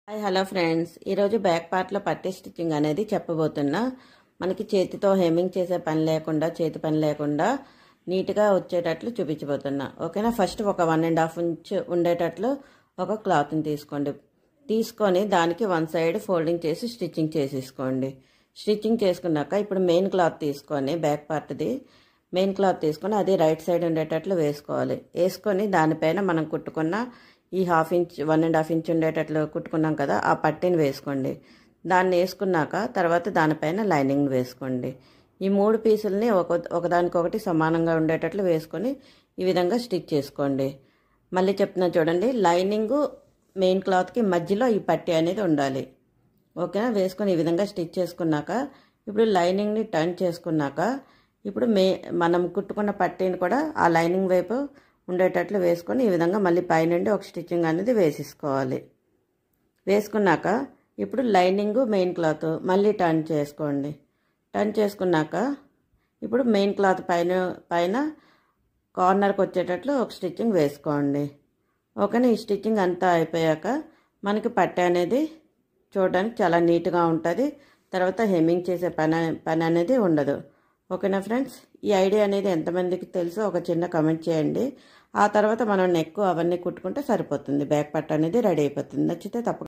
Hi hello friends, ఈరోజు back పార్ట్లో పట్టీ స్టిచ్చింగ్ అనేది చెప్పబోతున్నా. మనకి చేతితో హెమ్మింగ్ చేసే పని లేకుండా, చేతి పని లేకుండా నీట్గా వచ్చేటట్లు చూపించబోతున్నా. ఓకేనా? ఫస్ట్ ఒక 1.5 ఇంచ్ ఉండేటట్లు ఒక క్లాత్ని తీసుకొని దానికి వన్ సైడ్ ఫోల్డింగ్ చేసి స్టిచ్చింగ్ చేసేసుకోండి. స్టిచ్చింగ్ చేసుకున్నాక ఇప్పుడు మెయిన్ క్లాత్ తీసుకొని, బ్యాక్ పార్ట్ది మెయిన్ క్లాత్ తీసుకొని అది రైట్ సైడ్ ఉండేటట్లు వేసుకొని దానిపైన మనం కుట్టుకున్న ఈ 1/2 ఇంచ్ 1.5 ఇంచ్ ఉండేటట్లు కుట్టుకున్నాం కదా, ఆ పట్టీని వేసుకోండి. దాన్ని వేసుకున్నాక తర్వాత దానిపైన లైనింగ్ వేసుకోండి. ఈ 3 పీసుల్ని ఒకదానికొకటి సమానంగా ఉండేటట్లు వేసుకొని ఈ విధంగా స్టిచ్ చేసుకోండి. మళ్ళీ చెప్తున్నా చూడండి, లైనింగ్ మెయిన్ క్లాత్కి మధ్యలో ఈ పట్టీ అనేది ఉండాలి. ఓకేనా? వేసుకొని ఈ విధంగా స్టిచ్ చేసుకున్నాక ఇప్పుడు లైనింగ్ని టర్న్ చేసుకున్నాక ఇప్పుడు మనం కుట్టుకున్న పట్టీని కూడా ఆ లైనింగ్ వైపు ఉండేటట్లు వేసుకొని ఈ విధంగా మళ్ళీ పైనుండి ఒక స్టిచ్చింగ్ అనేది వేసేసుకోవాలి. వేసుకున్నాక ఇప్పుడు లైనింగ్ మెయిన్ క్లాత్ మళ్ళీ టర్న్ చేసుకోండి. టర్న్ చేసుకున్నాక ఇప్పుడు మెయిన్ క్లాత్ పైన కార్నర్కి వచ్చేటట్లు ఒక స్టిచ్చింగ్ వేసుకోండి. ఓకేనా? ఈ స్టిచ్చింగ్ అంతా అయిపోయాక మనకి పట్టీ అనేది చూడడానికి చాలా నీట్గా ఉంటుంది. తర్వాత హెమ్మింగ్ చేసే పని అనేది ఉండదు. ఓకేనా ఫ్రెండ్స్? ఈ ఐడియా అనేది ఎంతమందికి తెలుసో ఒక చిన్న కమెంట్ చేయండి. ఆ తర్వాత మనం నెక్ అవన్నీ కుట్టుకుంటే సరిపోతుంది. బ్యాక్ పార్ట్ అనేది రెడీ అయిపోతుంది. నచ్చితే తప్పకుండా